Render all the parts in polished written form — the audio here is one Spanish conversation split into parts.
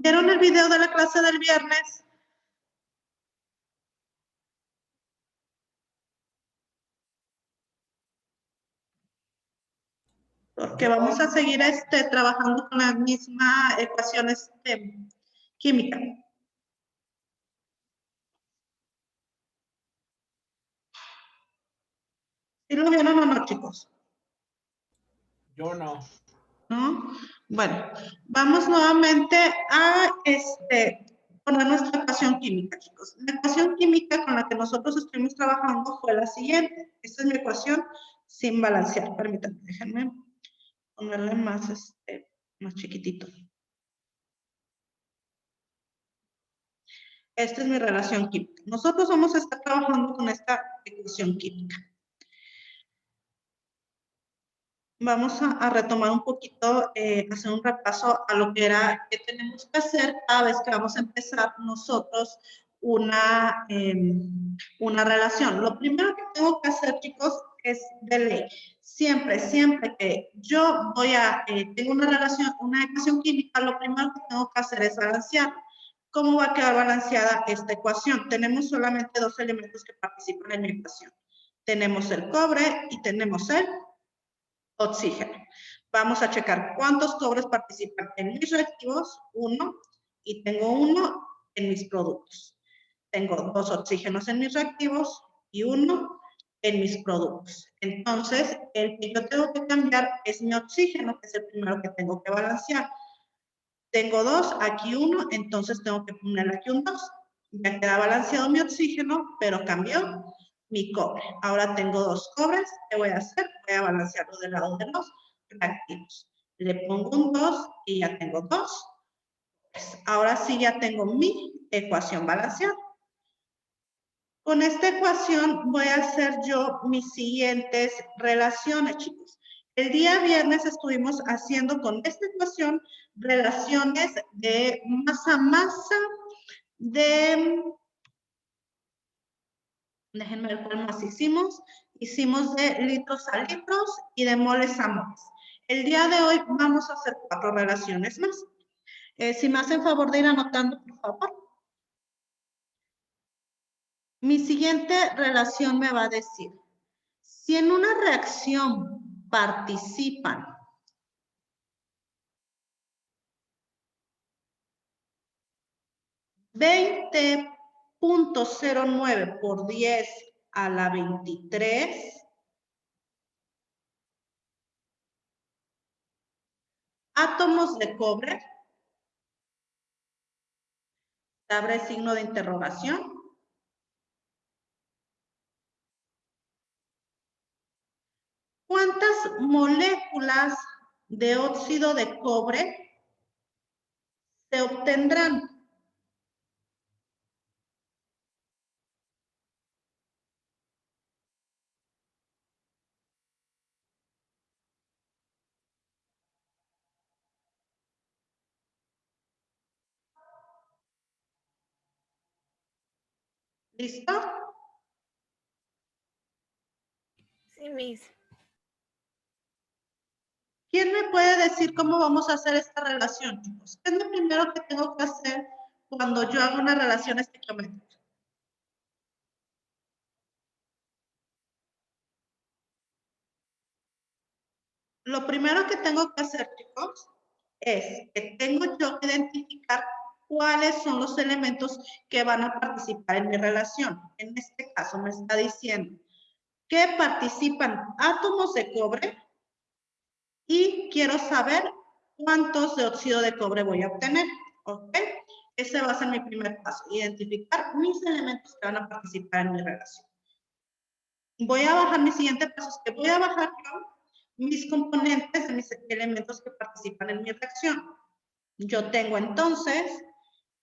¿Vieron el video de la clase del viernes? Porque vamos a seguir trabajando con las mismas ecuaciones químicas. ¿Sí lo vieron o no, chicos? Yo no. ¿No? Bueno, vamos nuevamente a poner nuestra ecuación química, chicos. La ecuación química con la que nosotros estuvimos trabajando fue la siguiente. Esta es mi ecuación sin balancear. Permítanme, déjenme ponerle más, más chiquitito. Esta es mi relación química. Nosotros vamos a estar trabajando con esta ecuación química. Vamos a retomar un poquito, hacer un repaso a lo que era, que tenemos que hacer cada vez que vamos a empezar nosotros una relación. Lo primero que tengo que hacer, chicos, es de ley. Siempre que yo tengo una relación, una ecuación química, lo primero que tengo que hacer es balancear. ¿Cómo va a quedar balanceada esta ecuación? Tenemos solamente dos elementos que participan en mi ecuación. Tenemos el cobre y tenemos el oxígeno. Vamos a checar cuántos cobres participan en mis reactivos, 1, y tengo 1 en mis productos. Tengo 2 oxígenos en mis reactivos y 1 en mis productos. Entonces, el que yo tengo que cambiar es mi oxígeno, que es el primero que tengo que balancear. Tengo 2, aquí 1, entonces tengo que poner aquí un 2. Ya queda balanceado mi oxígeno, pero cambió mi cobre. Ahora tengo 2 cobres. ¿Qué voy a hacer? Voy a balancearlo del lado de los reactivos. Le pongo un 2 y ya tengo 2. Pues ahora sí ya tengo mi ecuación balanceada. Con esta ecuación voy a hacer yo mis siguientes relaciones, chicos. El día viernes estuvimos haciendo con esta ecuación relaciones de masa a masa, déjenme ver cuál más hicimos. Hicimos de litros a litros y de moles a moles. El día de hoy vamos a hacer 4 relaciones más. Si me hacen favor de ir anotando, por favor. Mi siguiente relación me va a decir, si en una reacción participan 20.09 por 10 a la 23, átomos de cobre, abre signo de interrogación. ¿Cuántas moléculas de óxido de cobre se obtendrán? ¿Listo? Sí, Miss. ¿Quién me puede decir cómo vamos a hacer esta relación, chicos? ¿Qué es lo primero que tengo que hacer cuando yo hago una relación estequiométrica? Lo primero que tengo que hacer, chicos, es que tengo yo que identificar cuáles son los elementos que van a participar en mi relación. En este caso me está diciendo que participan átomos de cobre y quiero saber cuántos de óxido de cobre voy a obtener. ¿Ok? Ese va a ser mi primer paso, identificar mis elementos que van a participar en mi relación. Voy a bajar, mi siguiente paso es que voy a bajar yo mis componentes de mis elementos que participan en mi reacción. Yo tengo entonces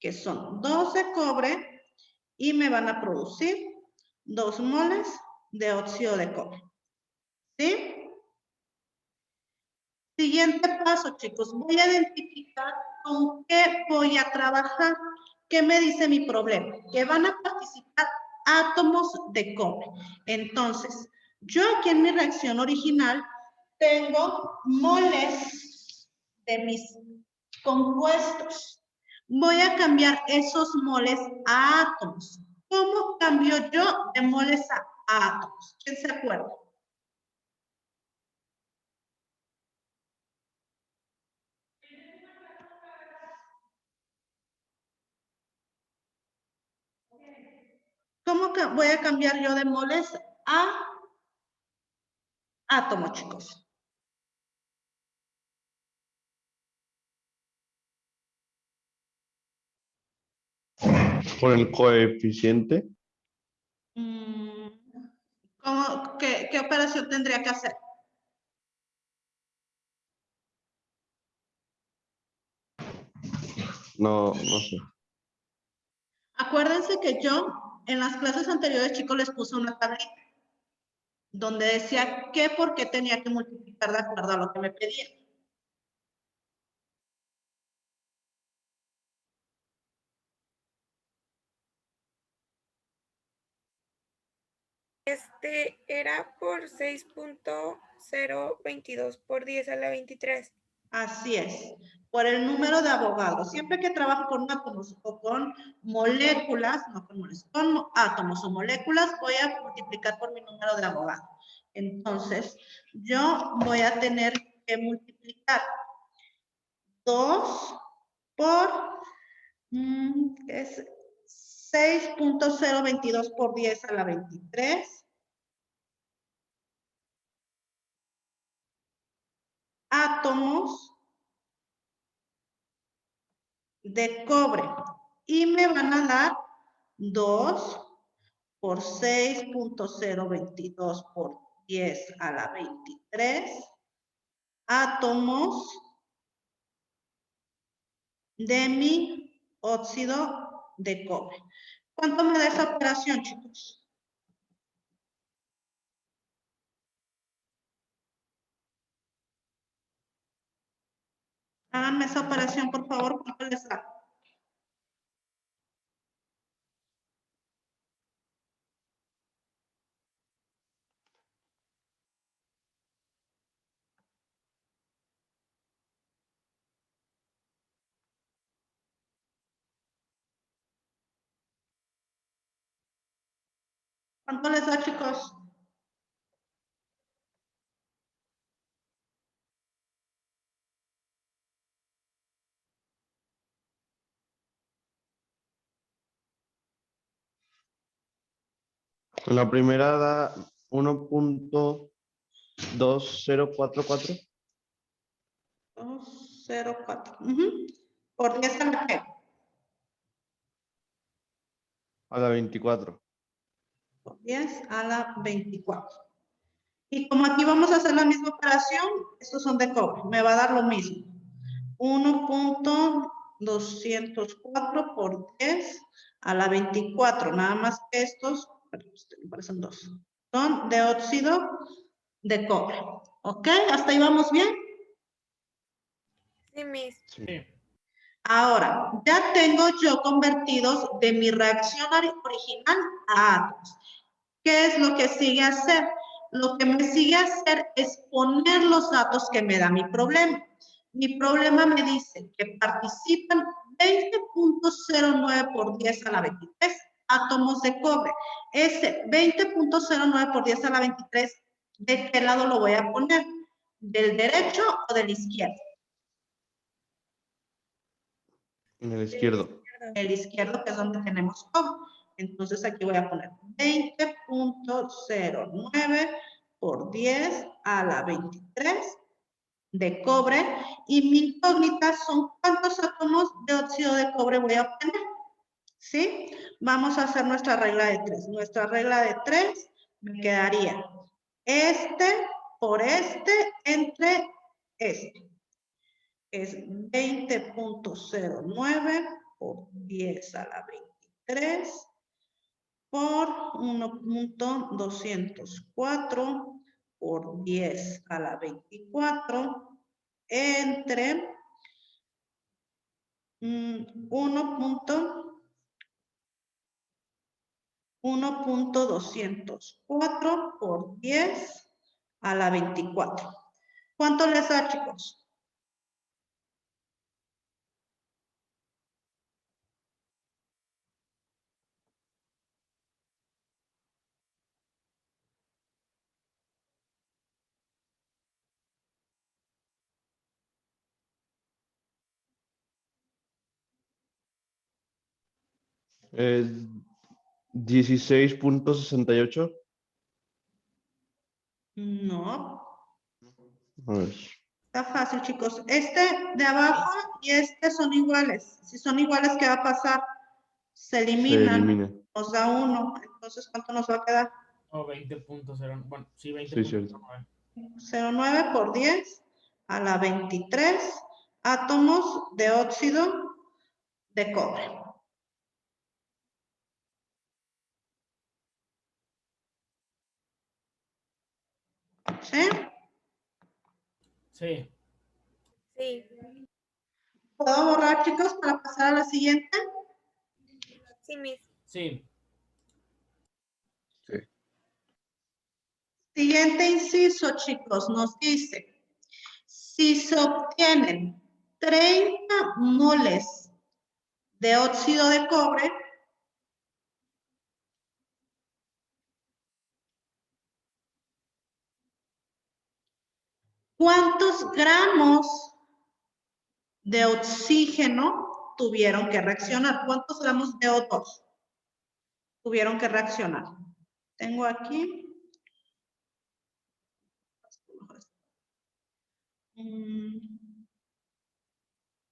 que son 2 de cobre y me van a producir 2 moles de óxido de cobre. ¿Sí? Siguiente paso, chicos. Voy a identificar con qué voy a trabajar. ¿Qué me dice mi problema? Que van a participar átomos de cobre. Entonces, yo aquí en mi reacción original tengo moles de mis compuestos. Voy a cambiar esos moles a átomos. ¿Cómo cambio yo de moles a átomos? ¿Quién se acuerda? ¿Cómo voy a cambiar yo de moles a átomos, chicos? Por el coeficiente. ¿Qué operación tendría que hacer? No sé. Acuérdense que yo en las clases anteriores, chicos, les puse una tablita donde decía qué por qué tenía que multiplicar de acuerdo a lo que me pedían. Era por 6.022 por 10 a la 23. Así es, por el número de abogados. Siempre que trabajo con átomos o con moléculas, no con moléculas, con átomos o moléculas, voy a multiplicar por mi número de abogados. Entonces, yo voy a tener que multiplicar 2 por, es 6.022 por 10 a la 23. Átomos de cobre. Y me van a dar 2 por 6.022 por 10 a la 23 átomos de mi óxido de cobre. ¿Cuánto me da esa operación, chicos? Háganme esa operación, por favor. ¿Cuánto les da? ¿Cuánto les da, chicos? La primera da 1.2044. 204. ¿Por 10 a la qué? A la 24. Por 10 a la 24. Y como aquí vamos a hacer la misma operación, estos son de cobre, me va a dar lo mismo. 1.204 por 10 a la 24, nada más que estos, me parecen dos, son de óxido de cobre. ¿Ok? ¿Hasta ahí vamos bien? Sí, Miss. Sí. Ahora, ya tengo yo convertidos de mi reacción original a átomos. ¿Qué es lo que sigue a hacer? Lo que me sigue a hacer es poner los datos que me da mi problema. Mi problema me dice que participan 20.09 por 10 a la 23 átomos de cobre. Ese 20.09 por 10 a la 23, ¿de qué lado lo voy a poner? ¿Del derecho o del izquierdo? En el izquierdo. El izquierdo, que es donde tenemos cobre. Entonces aquí voy a poner 20.09 por 10 a la 23 de cobre. Y mi incógnita son cuántos átomos de óxido de cobre voy a obtener. ¿Sí? Vamos a hacer nuestra regla de 3. Nuestra regla de 3 me quedaría este por este entre este. Es 20.09 por 10 a la 23 por 1.204 por 10 a la 24 entre 1.204 por 10 a la 24. ¿Cuánto les da, chicos? 16.68. No, A ver. está fácil, chicos. Este de abajo y este son iguales. Si son iguales, ¿qué va a pasar? Se Se eliminan. elimina. Nos da 1. Entonces, ¿cuánto nos va a quedar? O 20.0. Bueno, sí, Sí, cierto. 20.09. 0,9 por 10 a la 23 átomos de óxido de cobre. ¿Sí? Sí, Sí, ¿Puedo borrar, chicos, para pasar a la siguiente? sí, Miss. sí. Sí. Siguiente inciso, chicos, nos dice, si se obtienen 30 moles de óxido de cobre, ¿cuántos gramos de oxígeno tuvieron que reaccionar? ¿Cuántos gramos de O2 tuvieron que reaccionar? Tengo aquí.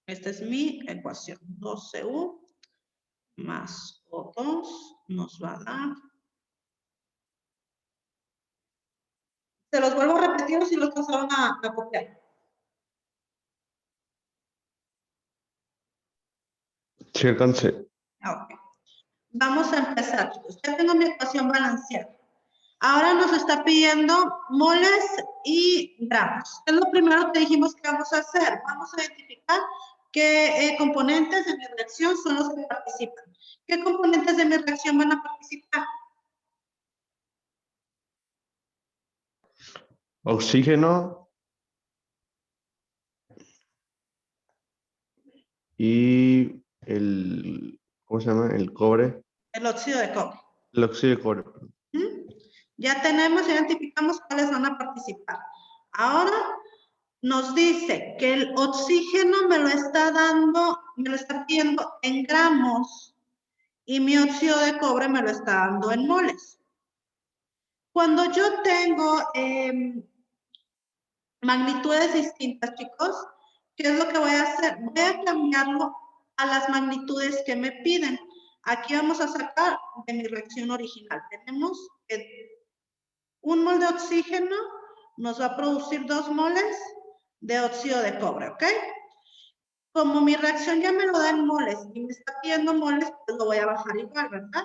Esta es mi ecuación. 12U más O2 nos va a dar. Se los vuelvo a repetir si los pasaron a copiar. Sí, alcancé. Ok. Vamos a empezar, chicos. Ya tengo mi ecuación balanceada. Ahora nos está pidiendo moles y gramos. ¿Qué es lo primero que dijimos que vamos a hacer? Vamos a identificar qué componentes de mi reacción son los que participan. ¿Qué componentes de mi reacción van a participar? Oxígeno y ¿cómo se llama? El cobre. El óxido de cobre. El óxido de cobre. ¿Mm? Ya tenemos, identificamos cuáles van a participar. Ahora nos dice que el oxígeno me lo está dando, me lo está pidiendo en gramos y mi óxido de cobre me lo está dando en moles. Cuando yo tengo magnitudes distintas, chicos, ¿qué es lo que voy a hacer? Voy a cambiarlo a las magnitudes que me piden. Aquí vamos a sacar de mi reacción original. Tenemos que 1 mol de oxígeno nos va a producir 2 moles de óxido de cobre, ¿ok? Como mi reacción ya me lo da en moles y me está pidiendo moles, pues lo voy a bajar igual, ¿verdad?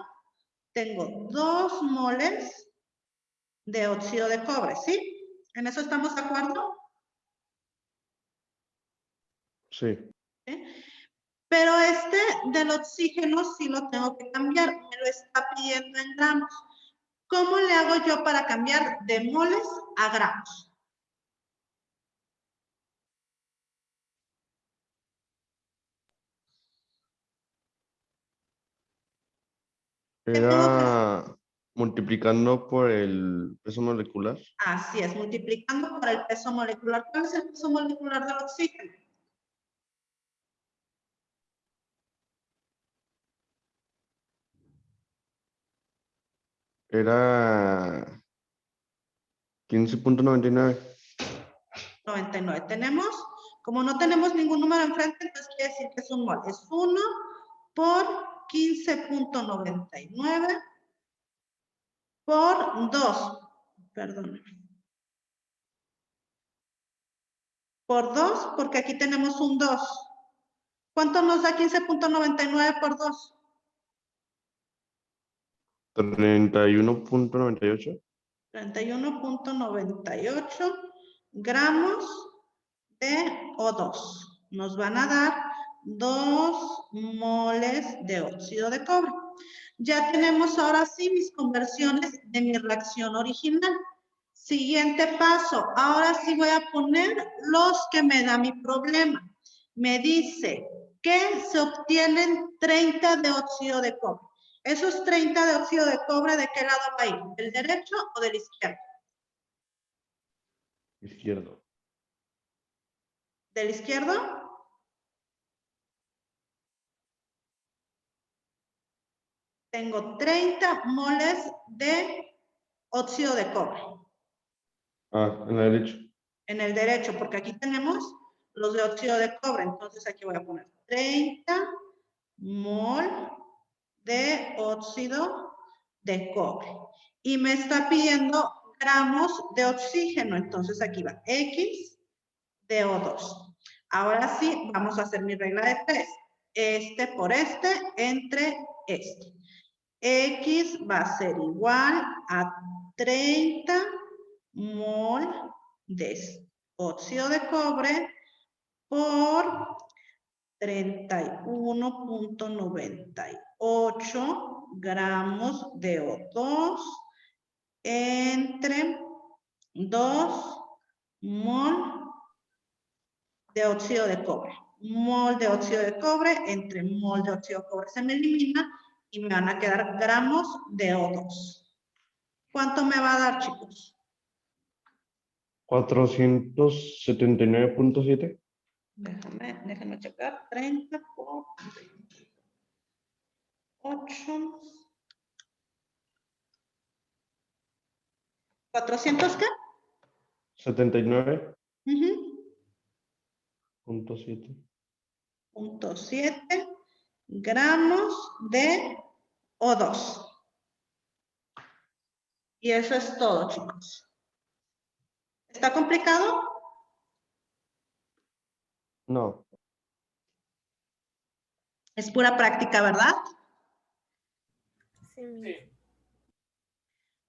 Tengo 2 moles de óxido de cobre, ¿sí? ¿En eso estamos de acuerdo? Sí. ¿Sí? Pero este del oxígeno sí lo tengo que cambiar, me lo está pidiendo en gramos. ¿Cómo le hago yo para cambiar de moles a gramos? Era multiplicando por el peso molecular. Así es, multiplicando por el peso molecular. ¿Cuál es el peso molecular del oxígeno? Era 15.99. 99. Tenemos, como no tenemos ningún número enfrente, entonces quiere decir que es un mol. Es 1 por 15.99 por 2. Perdón. Por 2, porque aquí tenemos un 2. ¿Cuánto nos da 15.99 por 2? 31.98. 31.98 gramos de O2. Nos van a dar 2 moles de óxido de cobre. Ya tenemos ahora sí mis conversiones de mi reacción original. Siguiente paso. Ahora sí voy a poner los que me da mi problema. Me dice que se obtienen 30 de óxido de cobre. Esos 30 de óxido de cobre, ¿de qué lado va a ir? ¿Del derecho o del izquierdo? Izquierdo. ¿Del izquierdo? tengo 30 moles de óxido de cobre. Ah, en la derecha. En el derecho, porque aquí tenemos los de óxido de cobre. Entonces aquí voy a poner 30 mol de óxido de cobre. Y me está pidiendo gramos de oxígeno. Entonces aquí va X de O2. Ahora sí, vamos a hacer mi regla de 3. Este por este entre este. X va a ser igual a 30 mol de óxido de cobre por 31.98 gramos de O2 entre 2 mol de óxido de cobre. Mol de óxido de cobre entre mol de óxido de cobre se me elimina y me van a quedar gramos de O2. ¿Cuánto me va a dar, chicos? 479.7. Déjenme checar. 30 por 8. ¿400 qué? 79.7. Uh .7 gramos de O2. Y eso es todo, chicos. ¿Está complicado? No. Es pura práctica, ¿verdad? Sí, Miss. Sí.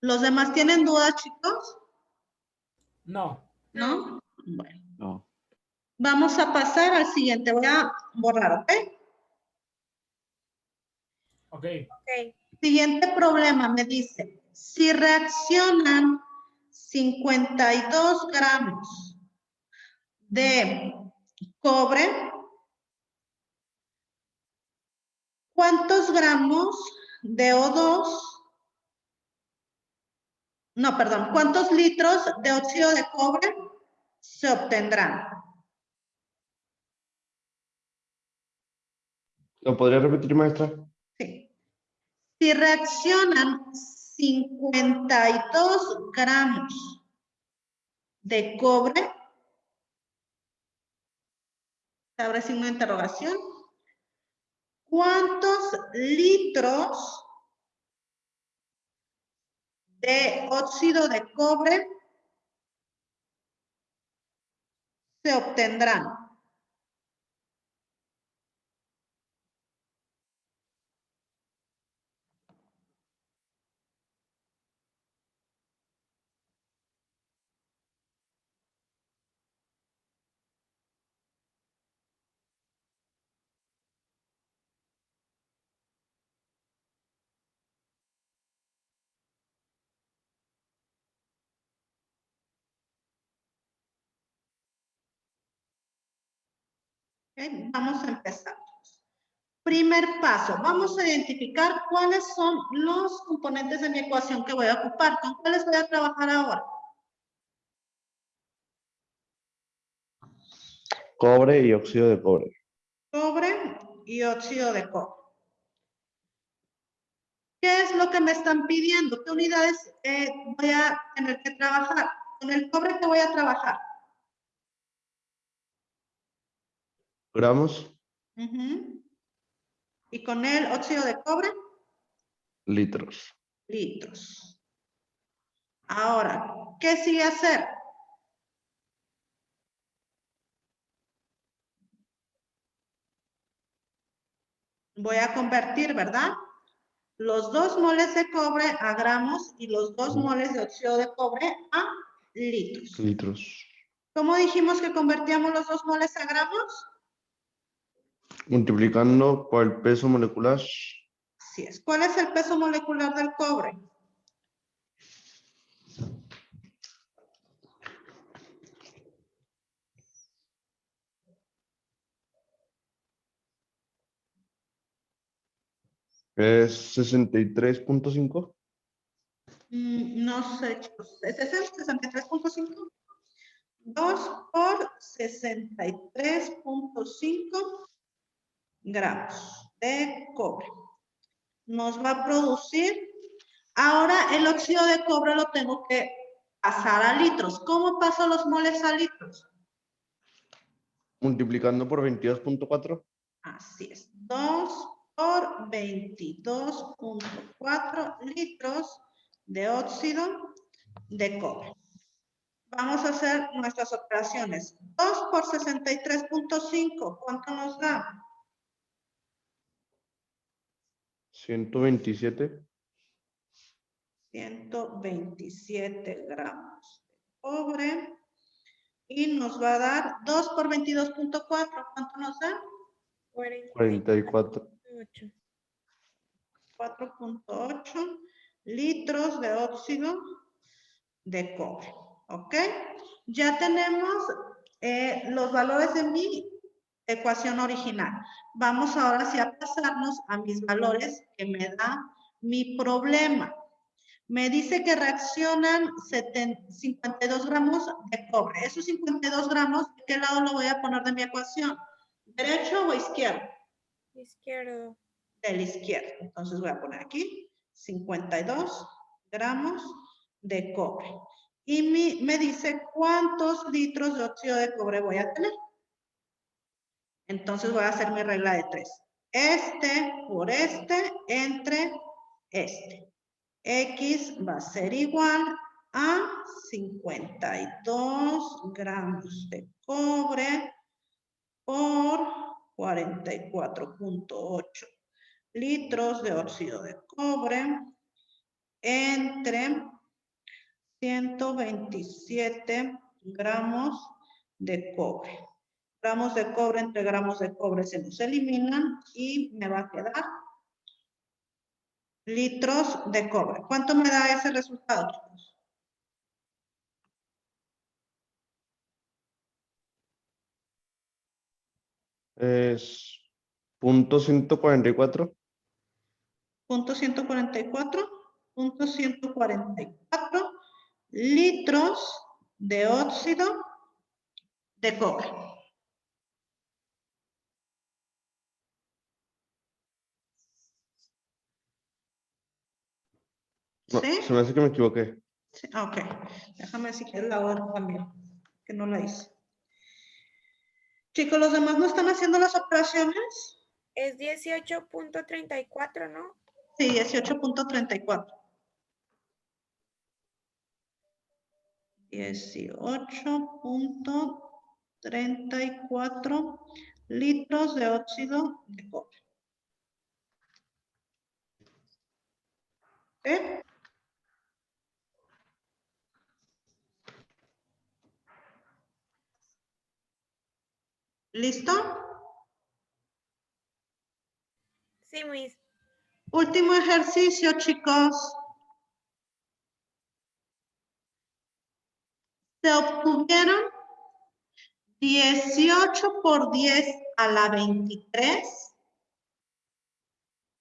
¿Los demás tienen dudas, chicos? No. ¿No? Bueno. No. Vamos a pasar al siguiente. Voy a borrar, ¿ok? Ok. Ok. Siguiente problema me dice, si reaccionan 52 gramos de cobre, ¿cuántos gramos de O2? No, perdón, ¿cuántos litros de óxido de cobre se obtendrán? ¿Lo podría repetir, maestra? Sí. Si reaccionan 52 gramos de cobre, se abre signo de interrogación, ¿cuántos litros de óxido de cobre se obtendrán? Okay, vamos a empezar. Primer paso, vamos a identificar cuáles son los componentes de mi ecuación que voy a ocupar. ¿Con cuáles voy a trabajar ahora? Cobre y óxido de cobre. Cobre y óxido de cobre. ¿Qué es lo que me están pidiendo? ¿Qué unidades voy a tener que trabajar? Con el cobre que voy a trabajar. Gramos. Y con el óxido de cobre, Litros. litros. Ahora, ¿qué sigue hacer? Voy a convertir, ¿verdad? Los 2 moles de cobre a gramos y los 2 moles de óxido de cobre a litros. Litros. ¿Cómo dijimos que convertíamos los 2 moles a gramos? Multiplicando por el peso molecular. Así es. ¿Cuál es el peso molecular del cobre? Es 63.5. No sé, chicos. ¿Es el 63.5? 2 por 63.5 gramos de cobre. nos va a producir. Ahora el óxido de cobre lo tengo que pasar a litros. ¿Cómo paso los moles a litros? Multiplicando por 22.4. Así es. 2 por 22.4 litros de óxido de cobre. Vamos a hacer nuestras operaciones. 2 por 63.5. ¿Cuánto nos da? 127. 127 gramos de cobre. Y nos va a dar 2 por 22.4. ¿Cuánto nos da? 44. 4.8 litros de óxido de cobre. ¿Ok? Ya tenemos los valores de mi ecuación original. Vamos ahora sí a pasarnos a mis valores que me da mi problema. Me dice que reaccionan 52 gramos de cobre. Esos 52 gramos, ¿de qué lado lo voy a poner de mi ecuación? ¿Derecho o izquierdo? Izquierdo. Del izquierdo. Entonces voy a poner aquí 52 gramos de cobre. Y me dice cuántos litros de óxido de cobre voy a tener. Entonces voy a hacer mi regla de 3. Este por este entre este. X va a ser igual a 52 gramos de cobre por 44.8 litros de óxido de cobre entre 127 gramos de cobre. Gramos de cobre entre gramos de cobre se nos eliminan y me va a quedar litros de cobre. ¿Cuánto me da ese resultado, chicos? Es punto 144. Punto 144. Punto 144 litros de óxido de cobre. No, ¿Sí? se me hace que me equivoqué. Sí, ok. Déjame si quieres la hora también, que no la hice. Chicos, ¿los demás no están haciendo las operaciones? Es 18.34, ¿no? Sí, 18.34. 18.34 litros de óxido de cobre. ¿Sí? ¿Listo? Sí, Miss. Último ejercicio, chicos. Se obtuvieron 18 por 10 a la 23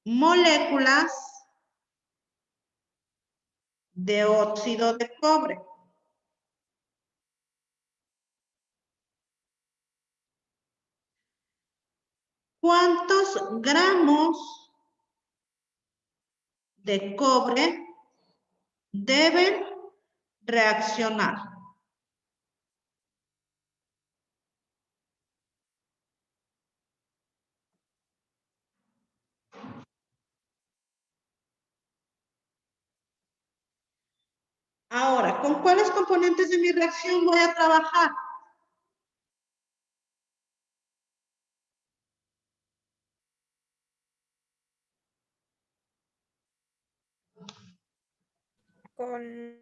moléculas de óxido de cobre. ¿Cuántos gramos de cobre deben reaccionar? Ahora, ¿con cuáles componentes de mi reacción voy a trabajar? Con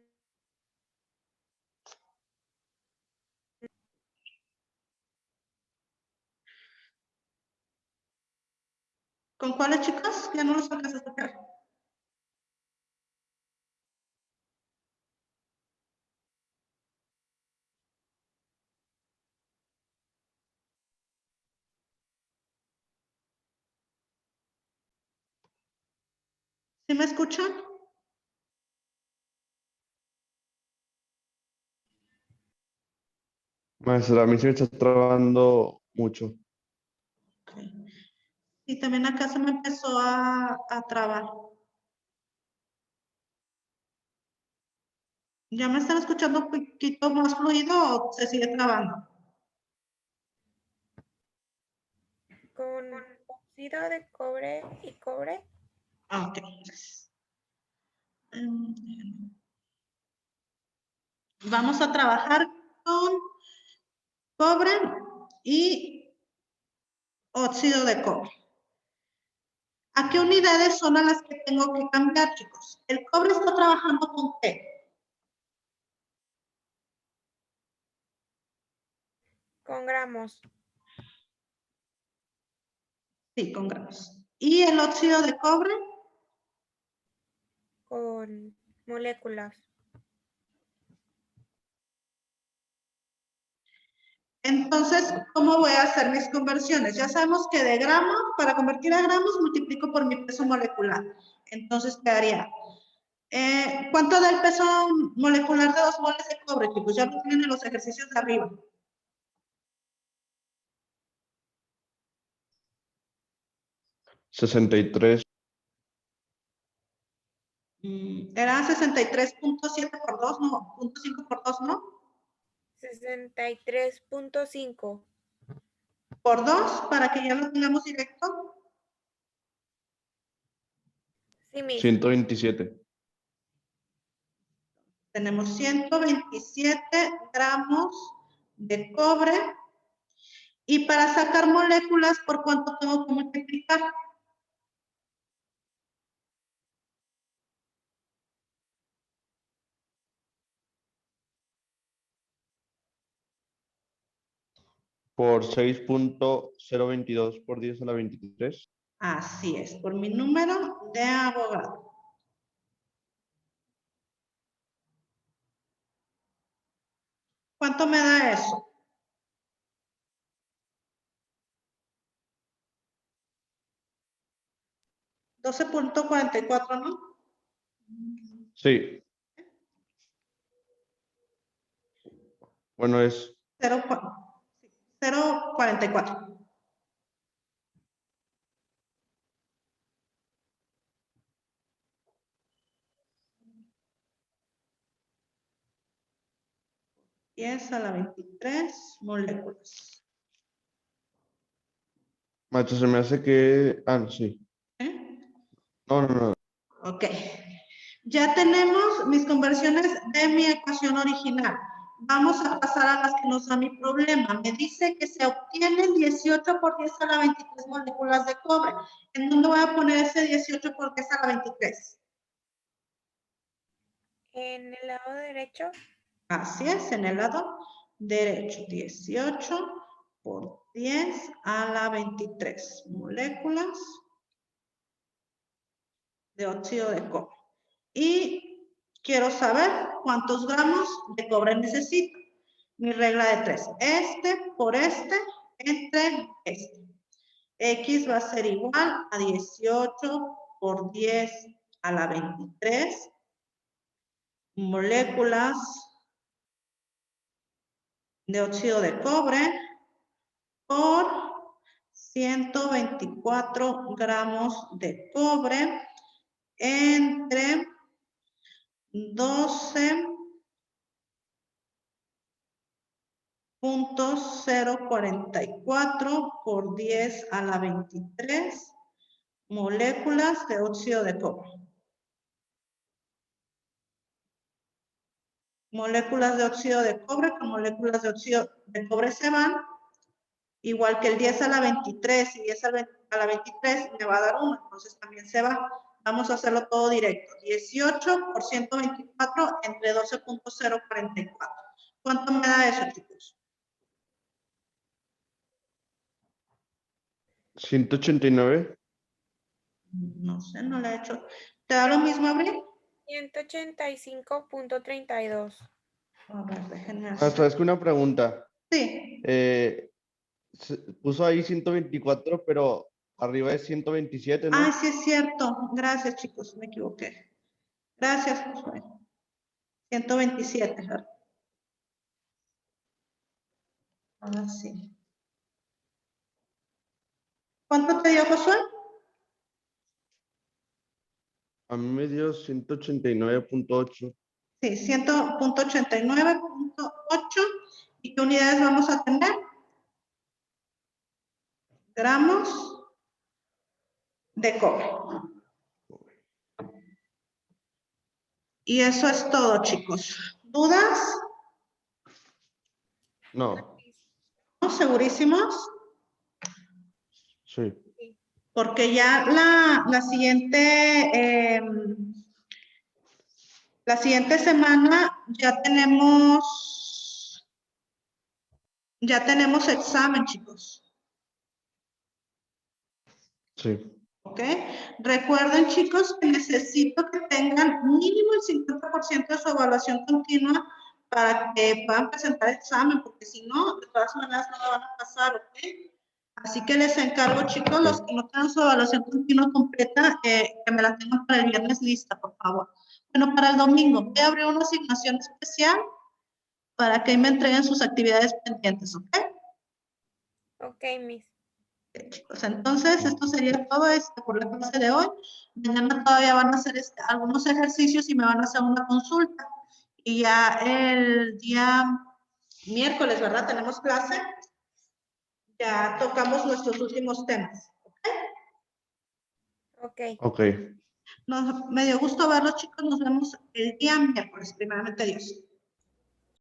¿Con cuáles, chicas? Ya no los alcanzo a escuchar. ¿Sí me escuchan? Maestra, a mí se me está trabando mucho. Okay. Y también acá se me empezó a trabar. ¿Ya me están escuchando un poquito más fluido o se sigue trabando? Con óxido de cobre y cobre. Ah, ok, gracias. Vamos a trabajar con cobre y óxido de cobre. ¿A qué unidades son a las que tengo que cambiar, chicos? ¿El cobre está trabajando con qué? Con gramos. Sí, con gramos. ¿Y el óxido de cobre? Con moléculas. Entonces, ¿cómo voy a hacer mis conversiones? Ya sabemos que de gramos, para convertir a gramos, multiplico por mi peso molecular. Entonces, quedaría. ¿Cuánto da el peso molecular de 2 moles de cobre, chicos? Ya lo tienen en los ejercicios de arriba. $63. Era 63.7 por 2, no, 0.5 por 2, ¿no? 63.5. Por 2, para que ya lo tengamos directo. Sí, Miss. 127. Tenemos 127 gramos de cobre. Y para sacar moléculas, ¿por cuánto tengo que multiplicar? Por 6.022 por 10 a la 23. Así es, por mi número de abogado. ¿Cuánto me da eso? $12.44, ¿no? Sí. Bueno, es 0.44. Y es a la 23 moléculas. macho, se me hace que. Ah, no, sí. ¿Eh? No. Ok. Ya tenemos mis conversiones de mi ecuación original. Vamos a pasar a las que nos da mi problema. Me dice que se obtienen 18 por 10 a la 23 moléculas de cobre. ¿En dónde voy a poner ese 18 por 10 a la 23? En el lado derecho. Así es, en el lado derecho. 18 por 10 a la 23 moléculas de óxido de cobre. Y quiero saber cuántos gramos de cobre necesito. Mi regla de 3. Este por este entre este. X va a ser igual a 18 por 10 a la 23 moléculas de óxido de cobre por 124 gramos de cobre entre 12.044 por 10 a la 23 moléculas de óxido de cobre. Moléculas de óxido de cobre con moléculas de óxido de cobre se van, igual que el 10 a la 23 y 10 a la 23 me va a dar 1, entonces también se va. Vamos a hacerlo todo directo. 18 por 124 entre 12.044. ¿Cuánto me da eso, chicos? 189. No sé, no le he hecho. ¿Te da lo mismo, Abril? 185.32. A ver, déjenme Hasta hacer. es que una pregunta. Sí, Puso ahí 124, pero arriba es 127, ¿no? ah, sí es cierto. Gracias, chicos, me equivoqué. Gracias, Josué. 127, ¿verdad? Ahora sí. ¿Cuánto te dio, Josué? A mí me dio 189.8. Sí, 100.89.8. ¿Y qué unidades vamos a tener? Gramos de cobre. Y eso es todo, chicos. ¿Dudas? No, ¿No? ¿Segurísimos? sí. Porque ya la siguiente semana ya tenemos examen, chicos. Sí. ¿Ok? Recuerden, chicos, que necesito que tengan mínimo el 50% de su evaluación continua para que puedan presentar examen, porque si no, de todas maneras no lo van a pasar, ¿ok? Así que les encargo, chicos, los que no tengan su evaluación continua completa, que me la tengan para el viernes lista, por favor. Bueno, para el domingo voy a abrir una asignación especial para que ahí me entreguen sus actividades pendientes, ¿ok? Ok, Miss. Chicos, entonces esto sería todo por la clase de hoy. Mañana todavía van a hacer algunos ejercicios y me van a hacer una consulta. Y ya el día miércoles, ¿verdad? Tenemos clase. Ya tocamos nuestros últimos temas. Ok. Ok. Me dio gusto verlos, chicos. Nos vemos el día miércoles, primeramente Dios.